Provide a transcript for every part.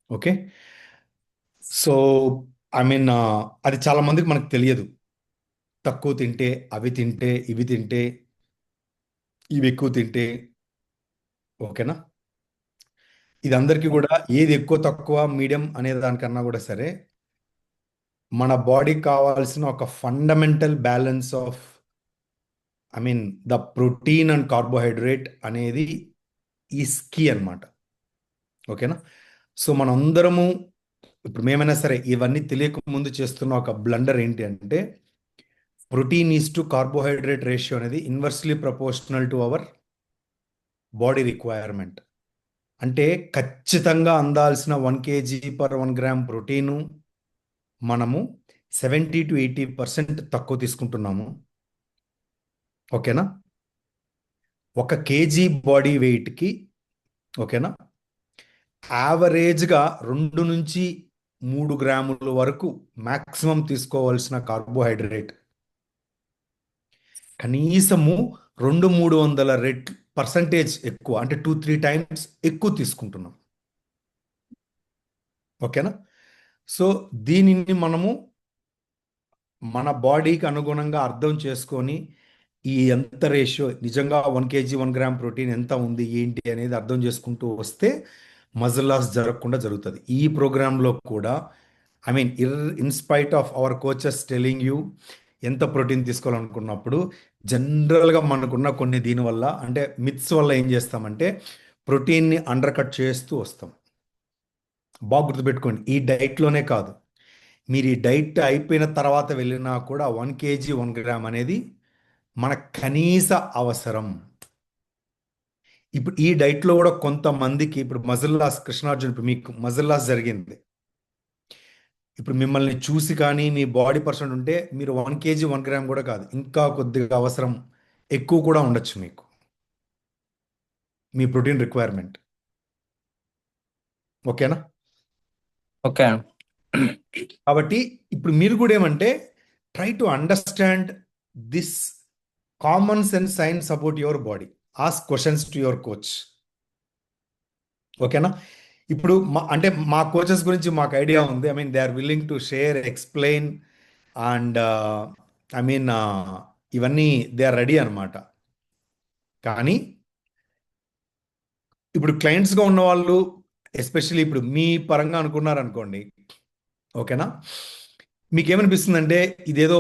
Okay. So అది చాలా మందికి మనకు తెలియదు. తక్కువ తింటే అవి తింటే ఇవి తింటే ఇవి ఎక్కువ తింటే, ఓకేనా. ఇది అందరికీ కూడా ఏది ఎక్కువ తక్కువ మీడియం అనే దానికన్నా కూడా సరే, మన బాడీకి కావాల్సిన ఒక fundamental balance of the protein and carbohydrate అనేది ఈస్ కీ అనమాట. ఓకేనా. సో మనందరము ఇప్పుడు మేమైనా సరే ఇవన్నీ తెలియక ముందు చేస్తున్న ఒక బ్లండర్ ఏంటి అంటే, protein is to carbohydrate ratio అనేది inversely proportional to our body requirement. అంటే ఖచ్చితంగా అందాల్సిన 1 kg/1 gram ప్రోటీను మనము 70 to 80% తక్కువ తీసుకుంటున్నాము. ఓకేనా. 1 kg బాడీ వెయిట్కి, ఓకేనా, యావరేజ్గా 2 నుంచి 3 గ్రాముల వరకు మాక్సిమం తీసుకోవాల్సిన కార్బోహైడ్రేట్ కనీసము 200-300 రెట్లు ఎక్కువ, అంటే 2-3 times ఎక్కువ తీసుకుంటున్నాం. ఓకేనా. సో దీనిని మనము మన బాడీకి అనుగుణంగా అర్థం చేసుకొని, ఈ ఎంత రేషియో నిజంగా 1 kg/1 gram ప్రోటీన్ ఎంత ఉంది ఏంటి అనేది అర్థం చేసుకుంటూ వస్తే మజిల్ లాస్ జరగకుండా జరుగుతుంది. ఈ ప్రోగ్రాంలో కూడా in spite of our coaches telling you ఎంత ప్రోటీన్ తీసుకోవాలనుకున్నప్పుడు, జనరల్గా మనకున్న కొన్ని దీనివల్ల అంటే మిత్స్ వల్ల ఏం చేస్తామంటే ప్రోటీన్ని అండర్ కట్ చేస్తూ వస్తాం. బాగా గుర్తుపెట్టుకోండి, ఈ డైట్లోనే కాదు, మీరు ఈ డైట్ అయిపోయిన తర్వాత వెళ్ళినా కూడా 1 kg/1 gram అనేది మన కనీస అవసరం. ఇప్పుడు ఈ డైట్లో కూడా కొంతమందికి ఇప్పుడు మజిల్ లాస్, కృష్ణార్జున్ ఇప్పుడు మీకు మజిల్ లాస్ జరిగింది, ఇప్పుడు మిమ్మల్ని చూసి కానీ మీ బాడీ పర్సెంట్ ఉంటే మీరు 1 kg/1 gram కూడా కాదు, ఇంకా కొద్దిగా అవసరం ఎక్కువ కూడా ఉండొచ్చు మీకు, మీ ప్రోటీన్ రిక్వైర్మెంట్. ఓకేనా. ఓకే. కాబట్టి ఇప్పుడు మీరు కూడా ఏమంటే try to understand this common sense science about your body. Ask questions to your coach. ఓకేనా. ఇప్పుడు అంటే మా కోచెస్ గురించి మాకు ఐడియా ఉంది. They are willing to share, explain and I mean ఇవన్నీ దే ఆర్ రెడీ అనమాట. కానీ ఇప్పుడు క్లయింట్స్గా ఉన్న వాళ్ళు, ఎస్పెషల్లీ ఇప్పుడు మీ పరంగా అనుకున్నారనుకోండి, ఓకేనా, మీకేమనిపిస్తుందంటే ఇదేదో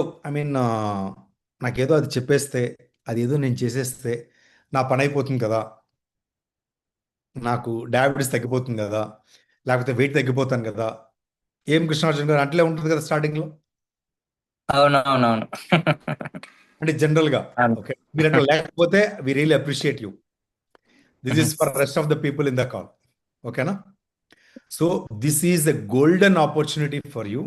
నాకేదో అది చెప్పేస్తే, అదేదో నేను చేసేస్తే నా పని అయిపోతుంది కదా, నాకు డయాబెటీస్ తగ్గిపోతుంది కదా, లేకపోతే వెయిట్ తగ్గిపోతాను కదా. ఏం కృష్ణార్జున్ గారు అట్లే ఉంటుంది కదా స్టార్టింగ్లో, అవునవునవును. అంటే జనరల్గా. అవును. ఓకే, మీరు అట్లా లేకపోతే we really appreciate you. This is for rest of the people in the call. ఓకేనా. So this is a golden opportunity for you,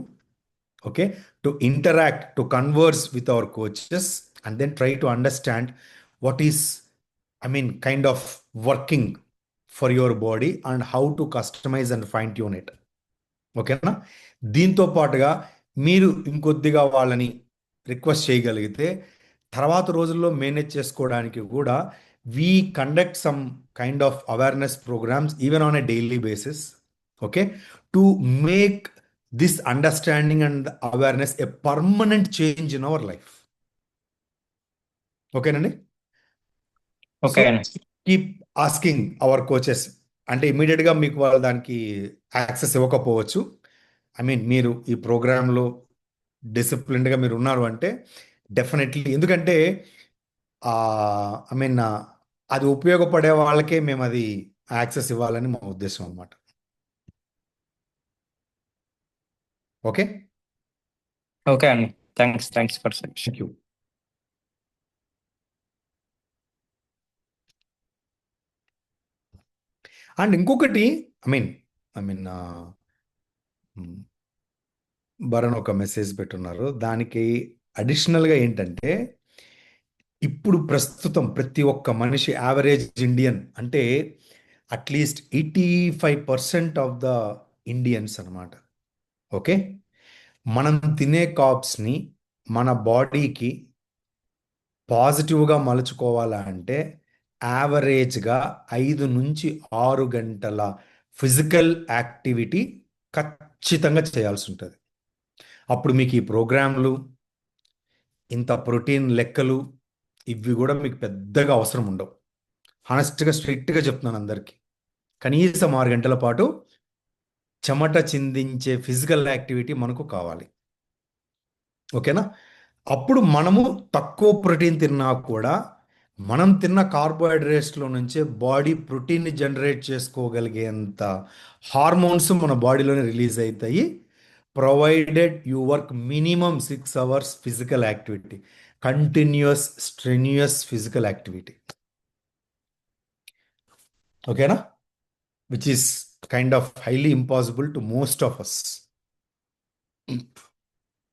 okay, to interact, to converse with our coaches, and then try to understand what is kind of working for your body and how to customize and fine tune it. ఓకేనా. దీంతో పాటుగా మీరు ఇంకొద్దిగా వాళ్ళని request చేయగలిగితే తర్వాత రోజుల్లో manage చేసుకోవడానికి కూడా we conduct some kind of awareness programmes even on a daily basis, okay, to make this understanding and awareness a permanent change in our life. ఓకేనండి. సో ఓకే అండి. Keep asking our coaches. అంటే ఇమీడియట్గా మీకు వాళ్ళు దానికి access ఇవ్వకపోవచ్చు. మీరు ఈ ప్రోగ్రాంలో డిసిప్లిన్డ్గా మీరు ఉన్నారు అంటే డెఫినెట్లీ, ఎందుకంటే ఐ మీన్ అది ఉపయోగపడే వాళ్ళకే మేము అది యాక్సెస్ ఇవ్వాలని మా ఉద్దేశం అనమాట. ఓకే. ఓకే అండి. Thanks for suggestion. Thank you. And ఇంకొకటి, I mean I mean Bharan ఒక మెసేజ్ పెట్టున్నారు, దానికి అడిషనల్గా ఏంటంటే ఇప్పుడు ప్రస్తుతం ప్రతి ఒక్క మనిషి, యావరేజ్ ఇండియన్ అంటే అట్లీస్ట్ 85% ఆఫ్ ద ఇండియన్స్ అనమాట. ఓకే. మనం తినే కాప్స్ని మన బాడీకి పాజిటివ్గా మలుచుకోవాలంటే యావరేజ్గా 5 నుంచి 6 గంటల ఫిజికల్ యాక్టివిటీ ఖచ్చితంగా చేయాల్సి ఉంటుంది. అప్పుడు మీకు ఈ ప్రోగ్రాంలు, ఇంత ప్రోటీన్ లెక్కలు ఇవి కూడా మీకు పెద్దగా అవసరం ఉండవు. హానెస్ట్గా స్ట్రిక్ట్గా చెప్తున్నాను అందరికీ. కనీసం 6 గంటల పాటు చెమట చిందించే ఫిజికల్ యాక్టివిటీ మనకు కావాలి. ఓకేనా? అప్పుడు మనము తక్కువ ప్రోటీన్ తిన్నా కూడా మనం తిన్న కార్బోహైడ్రేట్స్లో నుంచే బాడీ ప్రోటీన్ని జనరేట్ చేసుకోగలిగేంత హార్మోన్స్ మన బాడీలోనే రిలీజ్ అవుతాయి, provided you work minimum 6 hours physical activity, continuous strenuous physical activity. ఓకేనా? Which is kind of highly impossible to most of us.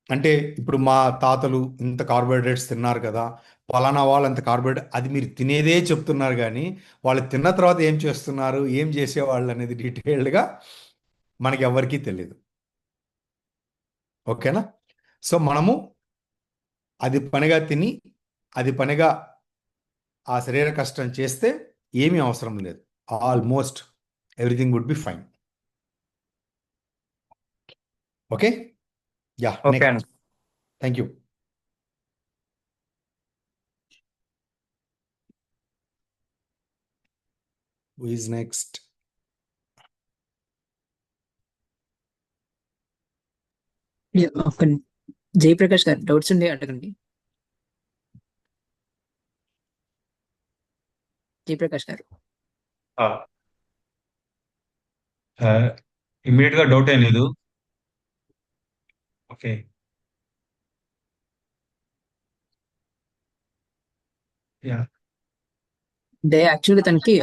అంటే ఇప్పుడు మా తాతలు ఇంత కార్బోహైడ్రేట్స్ తిన్నారు కదా, పలానా వాళ్ళు అంత కార్బోహైడ్రేట్, అది మీరు తినేదే చెప్తున్నారు కానీ వాళ్ళు తిన్న తర్వాత ఏం చేస్తున్నారు, ఏం చేసేవాళ్ళు అనేది డీటెయిల్డ్గా మనకి ఎవరికీ తెలియదు. ఓకేనా? సో మనము అది పనిగా తిని, అది పనిగా ఆ శరీర కష్టం చేస్తే ఏమీ అవసరం లేదు. Almost everything would be fine. Okay, ya, okay next. అండి. Thank you. Who is next? ఒక జయప్రకాష్ గారు డౌట్స్ ఉండే అడగండి. జయప్రకాష్ గారు. ఇమ్మీడియట్ గా డౌట్ ఏం లేదు. ఓకే. యా. యాక్చువల్గా తనకి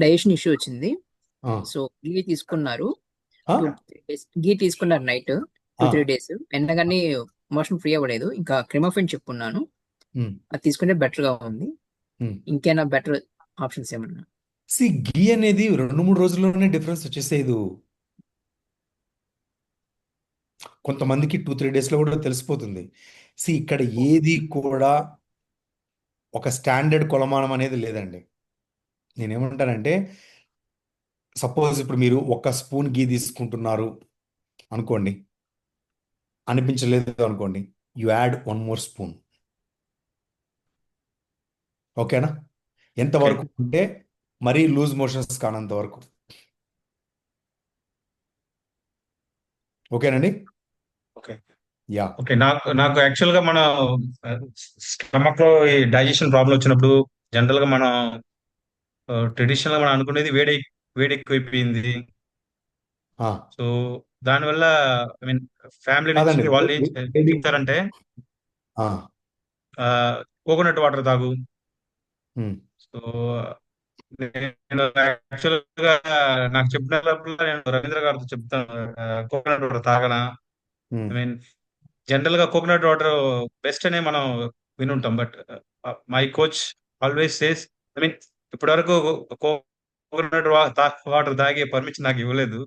డైజెషన్ ఇష్యూ వచ్చింది. ఆ, సో గీ తీసుకున్నారు. ఆ, 2-3 days గీ తీసుకున్నారు నైట్ ఆ, 2-3 days. ఎండగానే మోషన్ ఫ్రీ అవ్వలేదు. ఇంకా క్రిమోఫిన్ చెప్పుకున్నాను, ఉమ్, అది తీసుకుంటే బెటర్ గా ఉంది. ఉమ్. ఇంకేనా బెటర్ ఆప్షన్స్ ఏమన్నా? ఘీ అనేది 2-3 రోజుల్లోనే డిఫరెన్స్ వచ్చేసేది. కొంతమందికి 2-3 డేస్లో కూడా తెలిసిపోతుంది. ఇక్కడ ఏది కూడా ఒక స్టాండర్డ్ కొలమానం అనేది లేదండి. నేనేమంటానంటే, సపోజ్ ఇప్పుడు మీరు 1 స్పూన్ ఘీ తీసుకుంటున్నారు అనుకోండి, అనిపించలేదు అనుకోండి, యు యాడ్ 1 more స్పూన్. ఓకేనా? ఓకే. ఎంతవరకు అంటే మరీ లూజ్ మోషన్స్ కానంత వరకు. ఓకేనండి? ఓకే. యా. ఓకే. నాకు నాకు యాక్చువల్ గా మన స్టమక్ లో ఈ డైజెషన్ ప్రాబ్లం వచ్చినప్పుడు జనరల్ గా మనం ట్రెడిషనల్ గా మనం అనుకునేది వేడి ఎక్కువైపోయింది. ఆ, సో దానివల్ల ఐ మీన్ ఫ్యామిలీ కాదండి, నుంచి వాళ్ళు ఏం వేడి. చెప్తారంటే ఆ, కోకోనట్ వాటర్ తాగు. ఉమ్, సో నేను యాక్చువల్ గా నాకు చెప్పినప్పుడు నేను రవీంద్ర గారితో చెప్తాను, కోకోనట్ వాటర్ తాగనా. ఉమ్. ఐ మీన్ జనరల్ గా కోకోనట్ వాటర్ బెస్ట్ అనే మనం వినుంటాం. But my coach always says, I mean ఇప్పటి వరకు కోకోనట్ వాటర్ తాగే పర్మిషన్ నాకు ఇవ్వలేదు.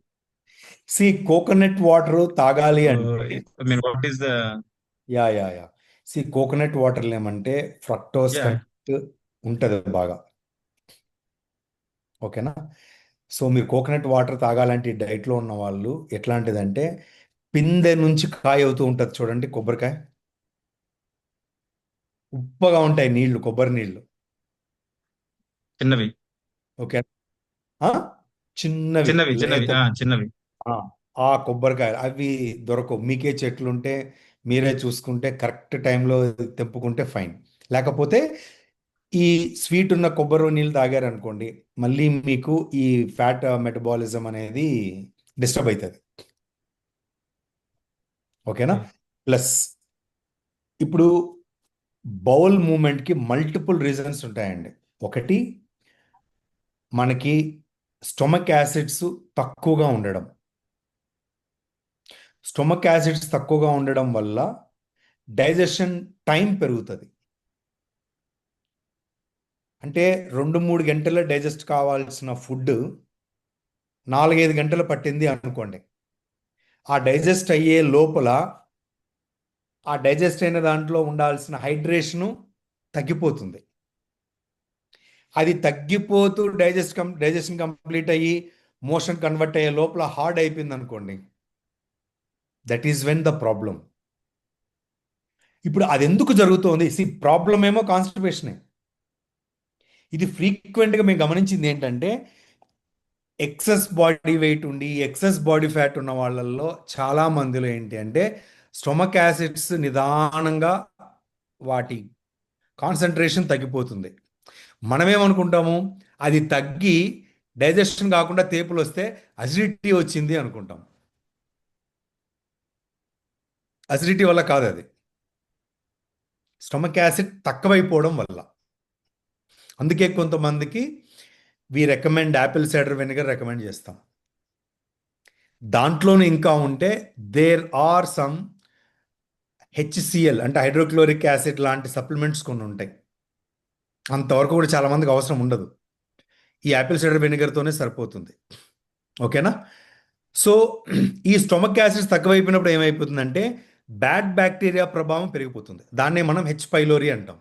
కోకోనట్ వాటర్ తాగాలి సో అంటే, I mean what is the ya ya ya coconut వాటర్లు ఏమంటే ఫ్రక్టోస్ యా కంటెంట్ ఉంటుంది బాగా. ఓకేనా? సో మీరు కోకోనట్ వాటర్ తాగాలంటే ఈ డైట్లో ఉన్న వాళ్ళు ఎట్లాంటిదంటే, పిందె నుంచి కాయ అవుతూ ఉంటుంది చూడండి, కొబ్బరికాయ ఉప్పగా ఉంటాయి నీళ్లు, కొబ్బరి నీళ్లు. చిన్నవి ఓకే, ఆ? చిన్నవి చిన్నవి చిన్నవి లేత, చిన్నవి. ఆ ఆ కొబ్బరికాయలు అవి దొరకవు. మీకే చెట్లు ఉంటే మీరే చూసుకుంటే కరెక్ట్ టైంలో తెంపుకుంటే ఫైన్. లేకపోతే ఈ స్వీట్ ఉన్న కొబ్బరి నీళ్ళు తాగారనుకోండి, మళ్ళీ మీకు ఈ ఫ్యాట్ మెటబాలిజం అనేది డిస్టర్బ్ అవుతుంది. ఓకేనా? ఓకే. ప్లస్ ఇప్పుడు బౌల్ మూమెంట్కి మల్టిపుల్ రీజన్స్ ఉంటాయండి. ఒకటి, మనకి స్టొమక్ యాసిడ్స్ తక్కువగా ఉండడం. స్టొమక్ యాసిడ్స్ తక్కువగా ఉండడం వల్ల డైజెషన్ టైం పెరుగుతుంది. అంటే 2-3 గంటల్లో డైజెస్ట్ కావాల్సిన ఫుడ్ 4-5 గంటలు పట్టింది అనుకోండి. ఆ డైజెస్ట్ అయ్యే లోపల ఆ డైజెస్ట్ అయిన దాంట్లో ఉండాల్సిన హైడ్రేషను తగ్గిపోతుంది. అది తగ్గిపోతూ డైజెషన్ కంప్లీట్ అయ్యి మోషన్ కన్వర్ట్ అయ్యే లోపల హార్డ్ అయిపోయింది అనుకోండి, that is when the problem. ఇప్పుడు అది ఎందుకు జరుగుతోంది? ప్రాబ్లం ఏమో కాన్స్టిపేషనే. ఇది ఫ్రీక్వెంట్గా మేము గమనించింది ఏంటంటే, ఎక్సెస్ బాడీ వెయిట్ ఉండి ఎక్సెస్ బాడీ ఫ్యాట్ ఉన్న వాళ్ళల్లో చాలా మందిలో ఏంటి అంటే స్టొమక్ యాసిడ్స్ నిదానంగా వాటి కాన్సన్ట్రేషన్ తగ్గిపోతుంది. మనమేమనుకుంటాము, అది తగ్గి డైజెషన్ కాకుండా తేపులు వస్తే అసిడిటీ వచ్చింది అనుకుంటాం. అసిడిటీ వల్ల కాదు, అది స్టొమక్ యాసిడ్ తక్కువైపోవడం వల్ల. అందుకే కొంతమందికి recommend Apple cider vinegar recommend చేస్తాం. దాంట్లోనే ఇంకా ఉంటే దేర్ ఆర్ సమ్ HCl అంటే హైడ్రోక్లోరిక్ యాసిడ్ లాంటి సప్లిమెంట్స్ కొన్ని ఉంటాయి. అంతవరకు కూడా చాలా మందికి అవసరం ఉండదు. ఈ యాపిల్ సైడర్ వెనిగర్తోనే సరిపోతుంది. ఓకేనా? సో ఈ స్టొమక్ యాసిడ్స్ తక్కువైపోయినప్పుడు ఏమైపోతుందంటే బ్యాడ్ బ్యాక్టీరియా ప్రభావం పెరిగిపోతుంది. దాన్నే మనం H. పైలోరీ అంటాం.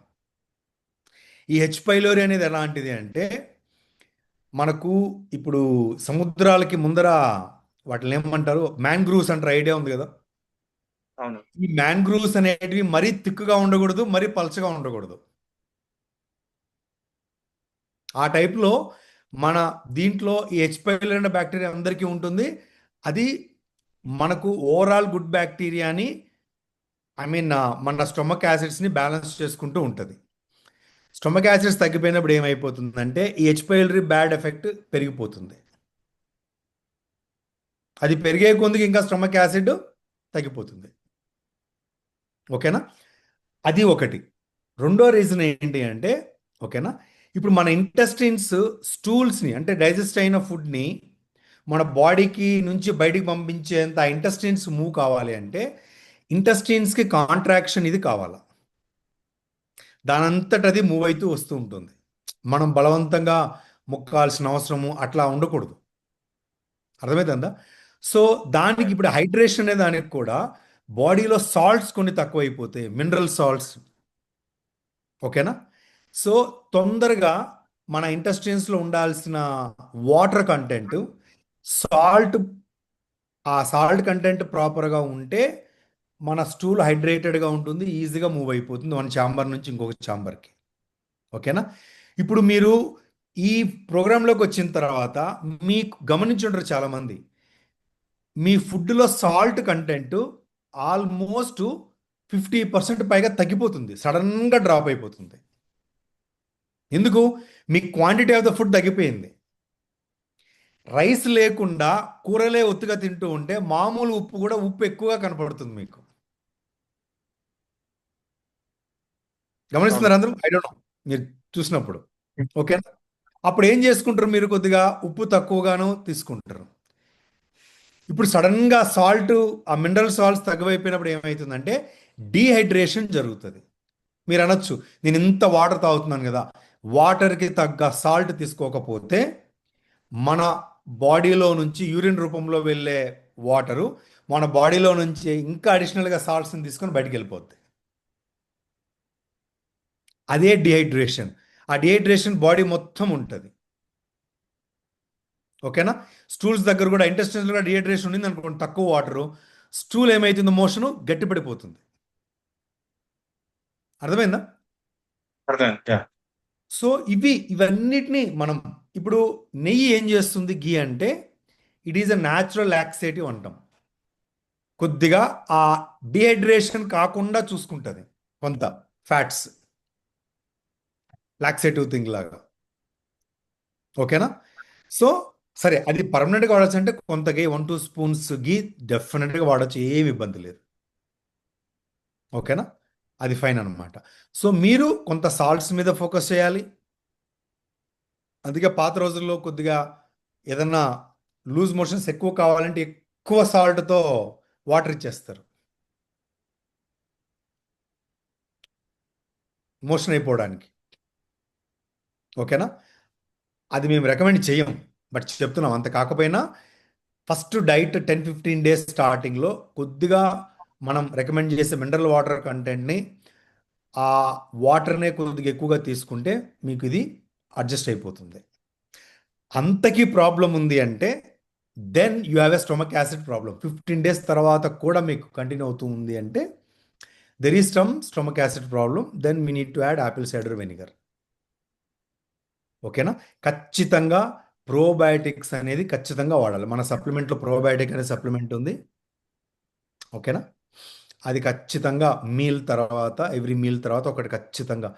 ఈ H. పైలోరీ అనేది ఎలాంటిది అంటే, మనకు ఇప్పుడు సముద్రాలకి ముందర వాటిని ఏమంటారు, మ్యాంగ్రూవ్స్ అంటారు, ఐడియా ఉంది కదా? అవును. ఈ మ్యాంగ్రూవ్స్ అనేటివి మరీ తిక్కుగా ఉండకూడదు, మరీ పలచగా ఉండకూడదు. ఆ టైప్లో మన దీంట్లో ఈ H. పైలోరీ అనే బ్యాక్టీరియా అందరికీ ఉంటుంది. అది మనకు ఓవరాల్ గుడ్ బ్యాక్టీరియాని మన స్టొమక్ యాసిడ్స్ని బ్యాలెన్స్ చేసుకుంటూ ఉంటుంది. స్టొమక్ యాసిడ్స్ తగ్గిపోయినప్పుడు ఏమైపోతుందంటే ఈ H. పైలోరీ బ్యాడ్ ఎఫెక్ట్ పెరిగిపోతుంది. అది పెరిగే కొద్దికి ఇంకా స్టొమక్ యాసిడ్ తగ్గిపోతుంది. ఓకేనా? అది ఒకటి. రెండో రీజన్ ఏంటి అంటే, ఓకేనా, ఇప్పుడు మన ఇంటెస్టిన్స్ స్టూల్స్ని అంటే డైజెస్ట్ అయిన ఫుడ్ని మన బాడీకి నుంచి బయటికి పంపించేంత ఇంటెస్టిన్స్ మూవ్ కావాలి అంటే ఇంటెస్టిన్స్కి కాంట్రాక్షన్ ఇది కావాలి. దానంతట అది మూవ్ అవుతూ వస్తూ ఉంటుంది. మనం బలవంతంగా ముక్కాల్సిన అవసరము అట్లా ఉండకూడదు. అర్థమవుతుందా? సో దానికి ఇప్పుడు హైడ్రేషన్ అనే దానికి కూడా బాడీలో సాల్ట్స్ కొన్ని తక్కువైపోతాయి, మినరల్ సాల్ట్స్. ఓకేనా? సో తొందరగా మన ఇంటెస్టైన్స్లో ఉండాల్సిన వాటర్ కంటెంట్, సాల్ట్, ఆ సాల్ట్ కంటెంట్ ప్రాపర్గా ఉంటే మన స్టూల్ హైడ్రేటెడ్గా ఉంటుంది, ఈజీగా మూవ్ అయిపోతుంది మన ఛాంబర్ నుంచి ఇంకొక ఛాంబర్కి. ఓకేనా? ఇప్పుడు మీరు ఈ ప్రోగ్రాంలోకి వచ్చిన తర్వాత మీకు గమనించుంటారు చాలామంది, మీ ఫుడ్లో సాల్ట్ కంటెంట్ ఆల్మోస్ట్ 50% పైగా తగ్గిపోతుంది, సడన్గా డ్రాప్ అయిపోతుంది. ఎందుకు? Me quantity of the food తగ్గిపోయింది. రైస్ లేకుండా కూరలే ఒత్తుగా తింటూ ఉంటే మామూలు ఉప్పు కూడా ఉప్పు ఎక్కువగా కనపడుతుంది మీకు. గమనిస్తున్నారు అందరూ? ఐ డోంట్ నో మీరు చూసినప్పుడు. ఓకేనా? అప్పుడు ఏం చేసుకుంటారు మీరు? కొద్దిగా ఉప్పు తక్కువగాను తీసుకుంటారు. ఇప్పుడు సడన్గా సాల్ట్, ఆ మినరల్ సాల్ట్స్ తక్కువైపోయినప్పుడు ఏమవుతుందంటే డీహైడ్రేషన్ జరుగుతుంది. మీరు అనొచ్చు, నేను ఇంత వాటర్ తాగుతున్నాను కదా, వాటర్కి తగ్గ సాల్ట్ తీసుకోకపోతే మన బాడీలో నుంచి యూరిన్ రూపంలో వెళ్ళే వాటరు మన బాడీలో నుంచి ఇంకా అడిషనల్గా సాల్ట్స్ని తీసుకొని బయటికి వెళ్ళిపోద్ది. అదే డిహైడ్రేషన్. ఆ డిహైడ్రేషన్ బాడీ మొత్తం ఉంటుంది. ఓకేనా? స్టూల్స్ దగ్గర కూడా, ఇంటెస్టైన్స్లో కూడా డిహైడ్రేషన్ ఉండింది అనుకోండి, తక్కువ వాటరు, స్టూల్ ఏమవుతుందో మోషను గట్టిపడిపోతుంది. అర్థమైందా? అర్థమైంది. సో ఇవన్నిటిని మనం ఇప్పుడు నెయ్యి ఏం చేస్తుంది? గీ అంటే it is a natural laxative అంటాం. కొద్దిగా ఆ డిహైడ్రేషన్ కాకుండా చూసుకుంటుంది, కొంత ఫ్యాట్స్, లాక్సేటివ్ థింగ్ లాగా. ఓకేనా? సో సరే, అది పర్మనెంట్గా వాడచ్చు అంటే కొంత గీ 1-2 స్పూన్స్ గీ డెఫినెట్గా వాడచ్చు, ఏమి ఇబ్బంది లేదు. ఓకేనా? అది ఫైన్ అనమాట. సో మీరు కొంత సాల్ట్స్ మీద ఫోకస్ చేయాలి. అందుకే పాత రోజుల్లో కొద్దిగా ఏదన్నా లూజ్ మోషన్స్ ఎక్కువ కావాలంటే ఎక్కువ సాల్ట్తో వాటర్ ఇచ్చేస్తారు మోషన్ అయిపోవడానికి. ఓకేనా? అది మేము రికమెండ్ చేయం, బట్ చెప్తున్నాం. అంత కాకపోయినా ఫస్ట్ డైట్ 10-15 డేస్ స్టార్టింగ్లో కొద్దిగా మనం రికమెండ్ చేసే మినరల్ వాటర్ కంటెంట్ని, ఆ వాటర్నే కొద్దిగా ఎక్కువగా తీసుకుంటే మీకు ఇది అడ్జస్ట్ అయిపోతుంది. అంతకీ ప్రాబ్లం ఉంది అంటే then you have a stomach acid problem. 15 days తర్వాత కూడా మీకు కంటిన్యూ అవుతూ ఉంది అంటే there is some stomach acid problem. Then we need to add apple cider vinegar. ఓకేనా? ఖచ్చితంగా ప్రోబయాటిక్స్ అనేది ఖచ్చితంగా వాడాలి. మన సప్లిమెంట్లో ప్రోబయాటిక్ అనే సప్లిమెంట్ ఉంది. ఓకేనా? అది ఖచ్చితంగా ఎవ్రీ మీల్ తర్వాత ఒకటి ఖచ్చితంగా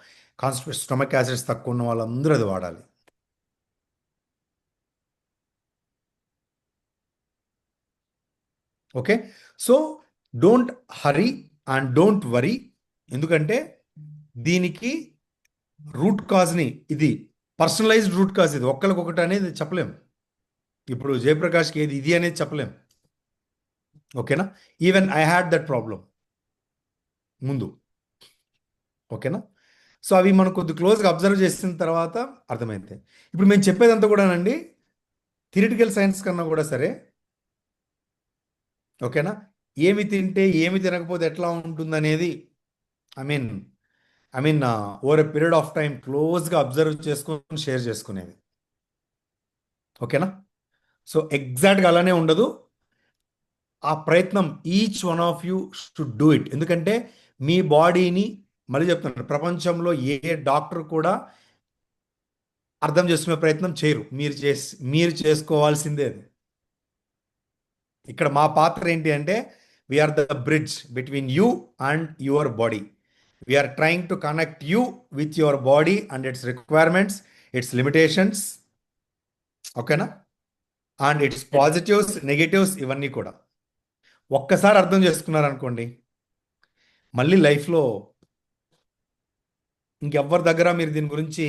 స్టొమక్ యాసిడ్స్ తక్కువ ఉన్న వాళ్ళందరూ అది వాడాలి. Okay, so don't hurry and don't worry. ఎందుకంటే దీనికి రూట్ కాజ్ని, ఇది పర్సనలైజ్డ్ రూట్ కాజ్, ఇది ఒక్కరికొకటి అనేది చెప్పలేం. ఇప్పుడు జయప్రకాష్కి ఏది ఇది అనేది చెప్పలేం. ఓకేనా? Even I had that problem ముందు. ఓకేనా? సో అవి మనం కొద్ది క్లోజ్గా అబ్జర్వ్ చేసిన తర్వాత అర్థమైంది. ఇప్పుడు మేము చెప్పేదంతా కూడానండి థియరిటికల్ సైన్స్ కన్నా కూడా సరే. ఓకేనా? ఏమి తింటే ఏమి తినకపోతే ఎట్లా ఉంటుందనేది I mean over a period of time క్లోజ్గా అబ్జర్వ్ చేసుకొని షేర్ చేసుకునేది. ఓకేనా? సో ఎగ్జాక్ట్గా అలానే ఉండదు. ఆ ప్రయత్నం each one of you should do it. ఎందుకంటే మీ బాడీని, మళ్ళీ చెప్తున్నాను, ప్రపంచంలో ఏ డాక్టర్ కూడా అర్థం చేసుకునే ప్రయత్నం చేయరు. మీరు చేసుకోవాల్సిందే అది. ఇక్కడ మా పాత్ర ఏంటి అంటే we are the bridge between you and your body. We are trying to connect you with your body and its requirements, its limitations. ఓకేనా? అండ్ ఇట్స్ పాజిటివ్స్, నెగటివ్స్, ఇవన్నీ కూడా ఒక్కసారి అర్థం చేసుకున్నారనుకోండి, మళ్ళీ లైఫ్లో ఇంకెవ్వరి దగ్గర మీరు దీని గురించి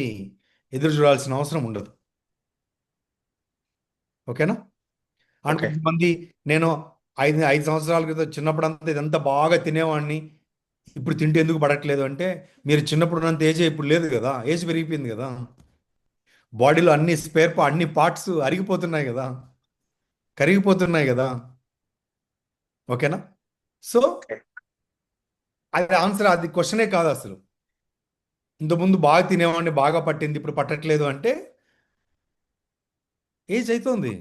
ఎదురు చూడాల్సిన అవసరం ఉండదు. ఓకేనా? And okay. కొంతమంది, నేను 5 సంవత్సరాల క్రితం చిన్నప్పుడు అంతా ఇదంతా బాగా తినేవాడిని, ఇప్పుడు తింటే ఎందుకు పడట్లేదు అంటే, మీరు చిన్నప్పుడు ఉన్నంత ఏజ్ ఇప్పుడు లేదు కదా, ఏజ్ పెరిగిపోయింది కదా, బాడీలో అన్ని పార్ట్స్ అరిగిపోతున్నాయి కదా, కరిగిపోతున్నాయి కదా. ఓకేనా? So okay. అది ఆన్సర్, అది క్వశ్చనే కాదు అసలు. ఇంతకుముందు బాగా తినేవాడిని, బాగా పట్టింది, ఇప్పుడు పట్టట్లేదు అంటే ఏజ్ అవుతుంది.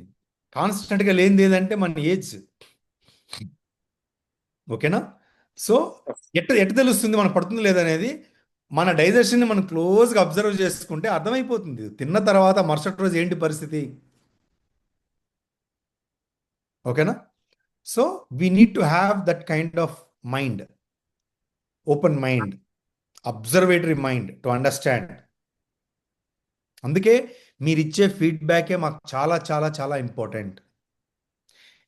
కాన్స్టెంట్గా లేనిది ఏదంటే మన ఏజ్. ఓకేనా? సో ఎట్ట తెలుస్తుంది మనకు పడుతుంది లేదనేది, మన డైజెషన్ని మనం క్లోజ్గా అబ్జర్వ్ చేసుకుంటే అర్థమైపోతుంది. తిన్న తర్వాత మరుసటి రోజు ఏంటి పరిస్థితి. ఓకేనా? So we need to have that kind of mind, open mind, observatory mind to understand. అందుకే మీరు ఇచ్చే ఫీడ్బ్యాకే మాకు చాలా చాలా చాలా ఇంపార్టెంట్.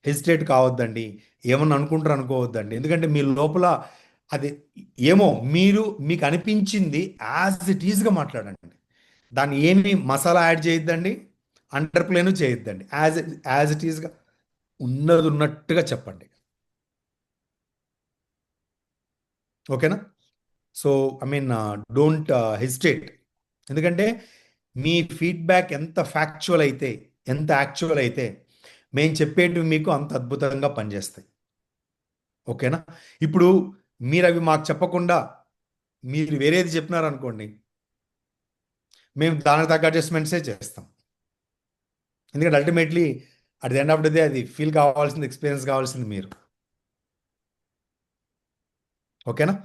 హెసిటేట్ కావద్దండి, ఏమన్నా అనుకుంటారు అనుకోవద్దండి. ఎందుకంటే మీ లోపల అది ఏమో మీకు అనిపించింది యాజ్ ఇట్ ఈజ్గా మాట్లాడండి. దాన్ని ఏమి మసాలా యాడ్ చేయొద్దండి, అండర్ ప్లేను చేయొద్దండి. యాజ్ ఇట్ ఈజ్గా ఉన్నది ఉన్నట్టుగా చెప్పండి. ఓకేనా? So don't hesitate. ఎందుకంటే మీ ఫీడ్బ్యాక్ ఎంత ఫ్యాక్చువల్ అయితే, ఎంత యాక్చువల్ అయితే, మేము చెప్పేటివి మీకు అంత అద్భుతంగా పనిచేస్తాయి. ఓకేనా? ఇప్పుడు మీరు అవి మాకు చెప్పకుండా మీరు వేరేది చెప్పినారనుకోండి, మేము దానికి తగ్గ అడ్జస్ట్మెంట్సే చేస్తాం. ఎందుకంటే ultimately at the end of the day అది ఫీల్ కావాల్సింది, ఎక్స్పీరియన్స్ కావాల్సింది మీరు. ఓకేనా?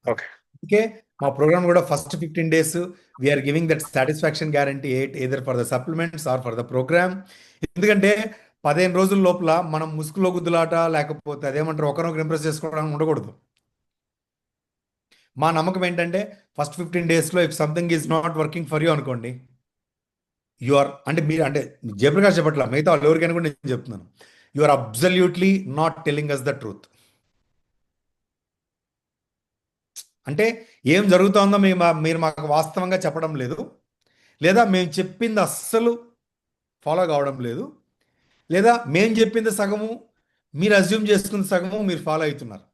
ఓకే. ఓకే, మా ప్రోగ్రామ్ కూడా first 15 days we are giving that satisfaction guarantee either for the supplements or for the programme. ఎందుకంటే 15 రోజుల లోపల మనం ముసుగులో గుద్దులాట, లేకపోతే అదేమంటారు ఒకరినొకరు ఇంప్రెస్ చేసుకోవడానికి ఉండకూడదు. మా నమ్మకం ఏంటంటే ఫస్ట్ 15 daysలో if something is not working for you అనుకోండి, మీరు అంటే జయప్రకాష్ చెప్పట్లా, మిగతా వాళ్ళు ఎవరికైనా కూడా నేను చెప్తున్నాను, you are absolutely not telling us the truth. అంటే ఏం జరుగుతుందో మీరు మాకు వాస్తవంగా చెప్పడం లేదు, లేదా మేము చెప్పింది అస్సలు ఫాలో కావడం లేదు, లేదా మేము చెప్పింది సగము, మీరు అజ్యూమ్ చేసుకున్న సగము మీరు ఫాలో అవుతున్నారు.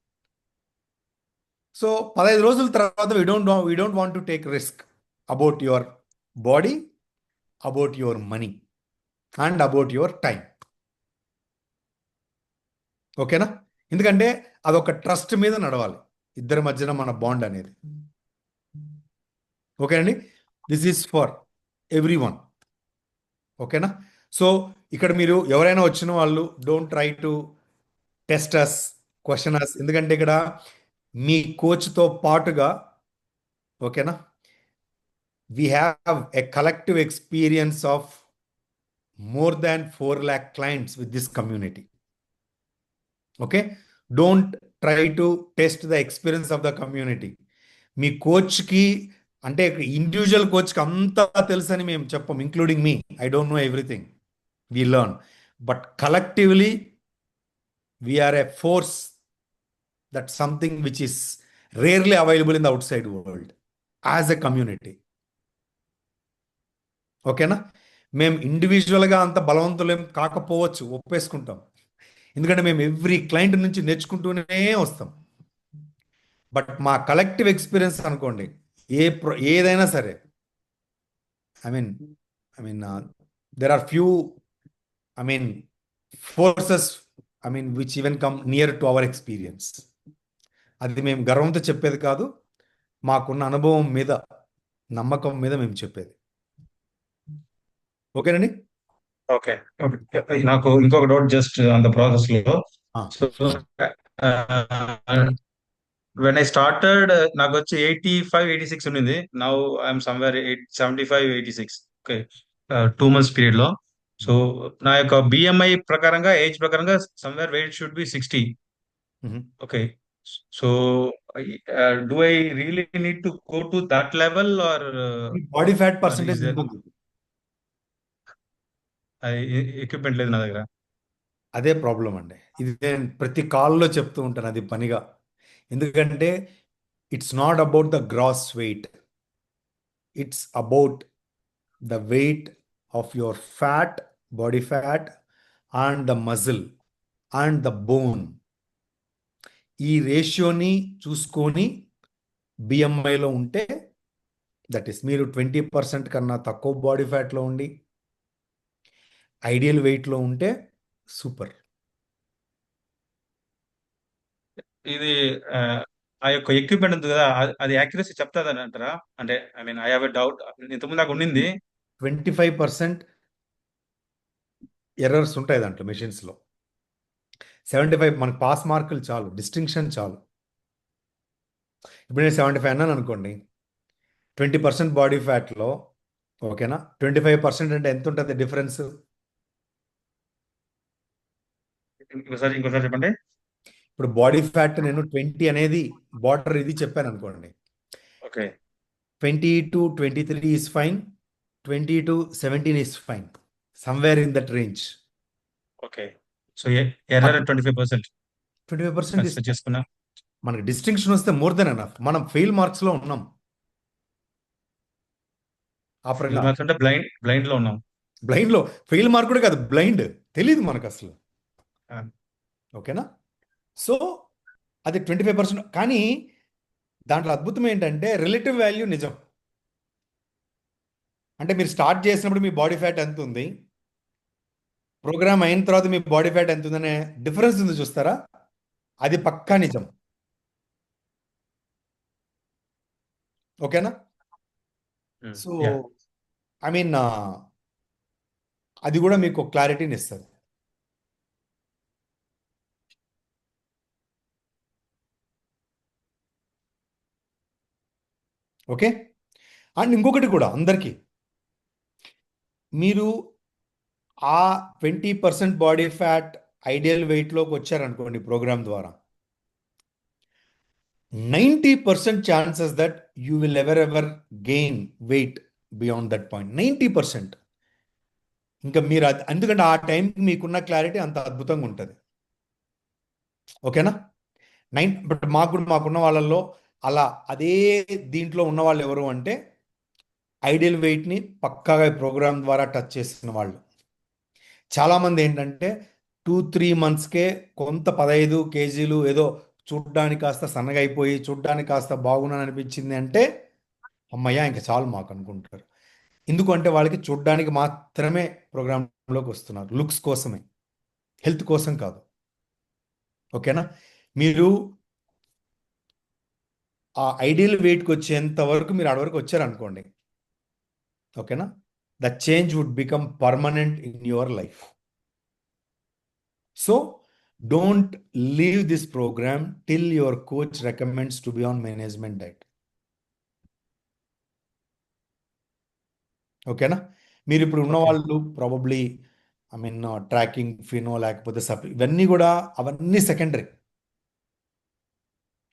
సో 15 రోజుల తర్వాత we don't want to take risk about your body, about your money and about your time. ఓకేనా? ఎందుకంటే అదొక ట్రస్ట్ మీద నడవాలి, ఇద్దరి మధ్యన మన బాండ్ అనేది. ఓకేనండి? This is for everyone. ఓకేనా? సో ఇక్కడ మీరు ఎవరైనా వచ్చిన వాళ్ళు don't try to test us, question us, ఎందుకంటే ఇక్కడ మీ కోచ్తో పాటుగా, ఓకేనా, we have a collective experience of more than 4 lakh clients with this community. Okay, don't try to test the experience of the community. మీ కోచ్కి అంటే ఇండివిజువల్ కోచ్కి అంతా తెలుసని మేము చెప్పం, including me. I don't know everything, we learn, but collectively we are a force, that something which is rarely available in the outside world as a community. ఓకేనా, మేము ఇండివిజువల్గా అంత బలవంతులేం కాకపోవచ్చు, ఒప్పేసుకుంటాం, ఎందుకంటే మేము ఎవ్రీ క్లయింట్ నుంచి నేర్చుకుంటూనే వస్తాం. బట్ మా కలెక్టివ్ ఎక్స్పీరియన్స్ అనుకోండి, ఏదైనా సరే, I mean there are few forces which even come near to our experience. అది మేము గర్వంతో చెప్పేది కాదు, మాకున్న అనుభవం మీద, నమ్మకం మీద మేము చెప్పేది. ఓకేనండి. ఓకే. నాకు ఇంకొక doubt just on the process లో. ఆ, సో వెన్ ఐ స్టార్టెడ్ నాకు వచ్చి 85-86 ఉండింది. Now I'm somewhere 75-86. Okay, 2 months period లో. సో నా యొక్క బిఎంఐ ప్రకారంగా, ఏజ్ ప్రకారంగా somewhere wait should be 60. Hmm. Okay, so do I really need to go to that level or me body fat is percentage there ఉంటుంది. Equipment లేదు నా దగ్గర? అదే ప్రాబ్లం అండి. ఇది నేను ప్రతి కాల్లో చెప్తూ ఉంటాను, అది పనిగా. ఎందుకంటే it's not about the gross weight, it's about the weight of your fat, body fat, and the muscle and the bone. ఈ రేషియోని చూసుకొని బిఎంఐలో ఉంటే, దట్ ఈస్ మీరు 20% కన్నా తక్కువ బాడీ ఫ్యాట్లో ఉండి ఐడియల్ వెయిట్లో ఉంటే సూపర్. ఇది ఆ యొక్క ఎక్విప్మెంట్ ఉంది కదా, అది యాక్యురసీ చెప్తాదని అంటారా? అంటే ఐ హావ్ ఎ డౌట్. ఇంతకుముందు నాకు ఉండింది. 25% ఎర్రర్స్ ఉంటాయి దాంట్లో, మెషిన్స్లో. 75 మనకు పాస్ మార్కులు చాలు, డిస్టింక్షన్ చాలు. ఇప్పుడు నేను 75 అన్నాను అనుకోండి, 20% బాడీ ఫ్యాట్లో, ఓకేనా, 25% అంటే ఎంత ఉంటుంది డిఫరెన్స్? ఇంకోసారి చెప్పండి. ఇప్పుడు బాడీ ఫ్యాట్ నేను 20 అనేది బార్డర్ ఇది చెప్పాను అనుకోండి, okay, 20 to 23 is fine, 20 to 17 is fine, somewhere in that range. Okay. So error 25% 25% is consider చేసుకున్నా. మనకి డిస్టింక్షన్ వస్తే మోర్ దెన్ ఎనఫ్. మనం ఫెయిల్ మార్క్స్లో ఉన్నాం. ఆ ప్రకారం అంటే బ్లైండ్ లో ఉన్నాం. బ్లైండ్లో ఫెయిల్ మార్క్ కూడా కాదు, బ్లైండ్, తెలియదు మనకు అసలు. ఆ, ఓకేనా, సో అది 25%. కానీ దాంట్లో అద్భుతం ఏంటంటే రిలేటివ్ వాల్యూ నిజం. అంటే మీరు స్టార్ట్ చేసినప్పుడు మీ బాడీ ఫ్యాట్ ఎంత ఉంది, ప్రోగ్రామ్ అయిన తర్వాత మీ బాడీ ఫ్యాట్ ఎంత ఉందనే డిఫరెన్స్ ఉంది, చూస్తారా? అది పక్కా నిజం. ఓకేనా, సో yeah. అది కూడా మీకు క్లారిటీని ఇస్తుంది. ఓకే, అండ్ ఇంకొకటి కూడా అందరికీ, మీరు ఆ 20% బాడీ ఫ్యాట్ ఐడియల్ వెయిట్లోకి వచ్చారనుకోండి ప్రోగ్రామ్ ద్వారా, 90% chances that you will ever gain weight beyond that point. 90%. ఇంకా మీరు ఎందుకంటే ఆ టైంకి మీకున్న క్లారిటీ అంత అద్భుతంగా ఉంటుంది. ఓకేనా, బట్ మాకున్న వాళ్ళల్లో అలా అదే దీంట్లో ఉన్న వాళ్ళు ఎవరు అంటే ఐడియల్ వెయిట్ని పక్కాగా ప్రోగ్రామ్ ద్వారా టచ్ చేసిన వాళ్ళు. చాలామంది ఏంటంటే 2-3 monthsకే కొంత 15 kgs ఏదో చూడ్డానికి కాస్త సన్నగా అయిపోయి, చూడ్డానికి కాస్త బాగున్నాను అనిపించింది అంటే, అమ్మయ్య ఇంకా చాలు మాకు అనుకుంటారు. ఎందుకంటే వాళ్ళకి చూడ్డానికి మాత్రమే ప్రోగ్రాంలోకి వస్తున్నారు, లుక్స్ కోసమే, హెల్త్ కోసం కాదు. ఓకేనా, మీరు ఆ ఐడియల్ వెయిట్కి వచ్చేంత వరకు మీరు ఆడ వరకు వచ్చారనుకోండి, ఓకేనా, the change would become permanent in your life. So don't leave this program till your coach recommends to be on management diet. ఓకేనా? మీరు ఇప్పుడు ఉన్న ఓకే. వాళ్ళు ప్రాబబ్లీ ట్రాకింగ్ ఫినో లేకపోతే ఇవన్నీ కూడా అవన్నీ సెకండరీ.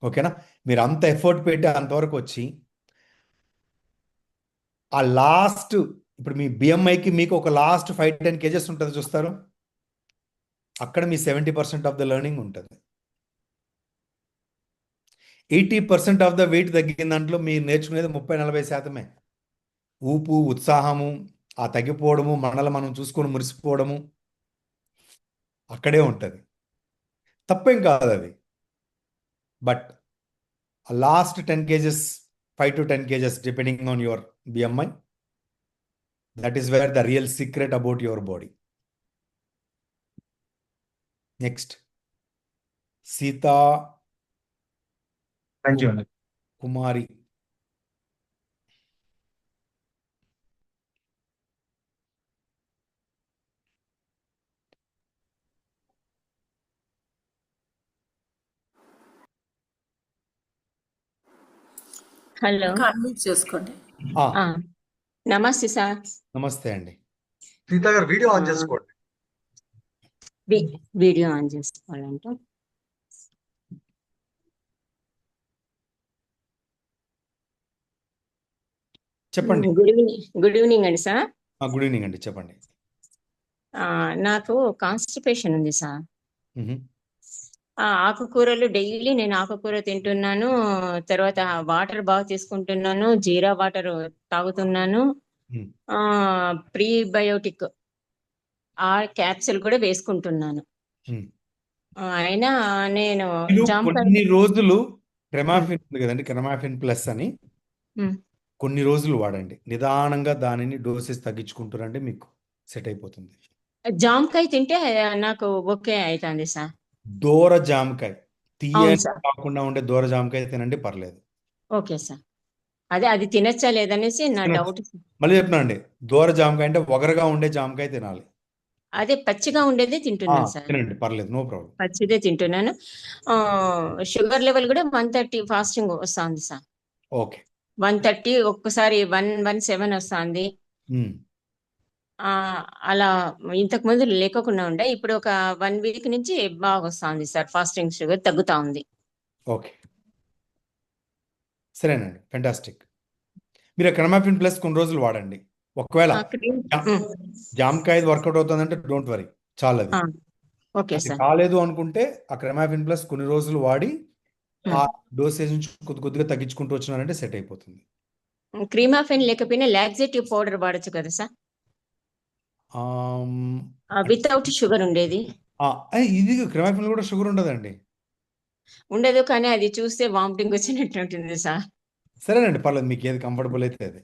ఓకేనా? మీరు అంత ఎఫర్ట్ పెట్టి అంతవరకు వచ్చి ఆ లాస్ట్ ఇప్పుడు మీ బిఎంఐకి మీకు ఒక లాస్ట్ 5-10 kgs ఉంటుంది చూస్తారు, అక్కడ మీ 70% ఆఫ్ ద లెర్నింగ్ ఉంటుంది. 80% ఆఫ్ ద వెయిట్ తగ్గిన దాంట్లో మీరు నేర్చుకునేది 30-40%. ఊపు, ఉత్సాహము, ఆ తగ్గిపోవడము, మనల్ని మనం చూసుకొని మురిసిపోవడము అక్కడే ఉంటుంది. తప్పేం కాదు అది. But last 10 kgs, 5 to 10 kgs depending on your BMI, that is where the real secret about your body. Next, Sita thank you అండి. Kumari. హలో కాన్ఫరెన్స్ చేసుకోండి. ఆ, ఆ, నమస్తే సార్. నమస్తే అండి. సీతా గారు వీడియో ఆన్ ఆ, చేసుకోండి. వీడియో ఆన్ చేసుకోవాలంట. చెప్పండి. గుడ్ ఈవినింగ్ అండి సార్. గుడ్ ఈవినింగ్ అండి, చెప్పండి. నాకు కాన్స్టిపేషన్ ఉంది సార్. మ్హూ. ఆకుకూరలు డైలీ నేను ఆకుకూర తింటున్నాను, తర్వాత వాటర్ బాగా తీసుకుంటున్నాను, జీరా వాటర్ తాగుతున్నాను, మ్. ప్రీబయోటిక్ ఆ క్యాప్సిల్ కూడా వేసుకుంటున్నాను. మ్. అయినా నేను మీరు జామకాయ కొన్ని రోజులు క్రెమాఫిన్ ఉంది కదండి, క్రెమాఫిన్ ప్లస్ అని కొన్ని రోజులు వాడండి. నిదానంగా దానిని డోసెస్ తగ్గించుకుంటారంటే మీకు సెట్ అయిపోతుంది. జామకాయ తింటే నాకు ఓకే అవుతుంది సార్. దూర జామకాయ, అవును తీయని సార్. కాకుండా ఉండే దూర జామకాయ తినండి, పర్లేదు. Okay sir. అదే అది తినచ్చా లేదనేసి నా తినొచ్చు. డౌట్. మళ్ళీ చెప్తున్నానండి, దూర జామకాయ అంటే ఒగరగా ఉండే జామకాయ తినాలి. అదే పచ్చిగా ఉండేదే తింటున్నాను సార్. తినండి, పర్లేదు, నో ప్రాబ్లం. పచ్చిదే తింటున్నాను. షుగర్ లెవెల్ కూడా 130 ఫాస్టింగ్ వస్తుంది సార్. ఓకే. 130 ఒక్కసారి 117 వస్తుంది. మ్. అలా ఇంతకు ముందు లేకోకుండా ఉండే, ఇప్పుడు ఒక 1 వీక్ నుంచి బాగా వస్తుంది సార్. ఫాస్టింగ్ షుగర్ తగ్గుతా ఉంది. ఓకే, సరేనండి, ఫెంటాస్టిక్. మీరు క్రమాఫిన్ ప్లస్ కొన్ని రోజులు వాడండి. ఒకవేళ క్రీమ్. జామకాయ వర్కౌట్ అవుతుందంటే డోంట్ వరీ, చాలు. అది ఓకే అది సార్. కాలేదు అనుకుంటే ఆ క్రమాఫిన్ ప్లస్ కొన్ని రోజులు వాడి ఆ డోసేజ్ నుంచి కొద్దిగా తగ్గించుకుంటూ వచ్చినారంటే సెట్ అయిపోతుంది. క్రీమాఫెన్ లేకపోయినా లాక్సేటివ్ పౌడర్ వాడచ్చు కదా సార్, ఆమ్, వితౌట్ షుగర్ ఉండేది. ఇది క్రమాఫిన్ కూడా షుగర్ ఉండదండి. ఉండదు, కానీ అది చూస్తే వామిటింగ్ వచ్చినట్టు ఉంటుంది సార్. సరేనండి, పర్లేదు, మీకు ఏది కంఫర్టబుల్ అయితే అది.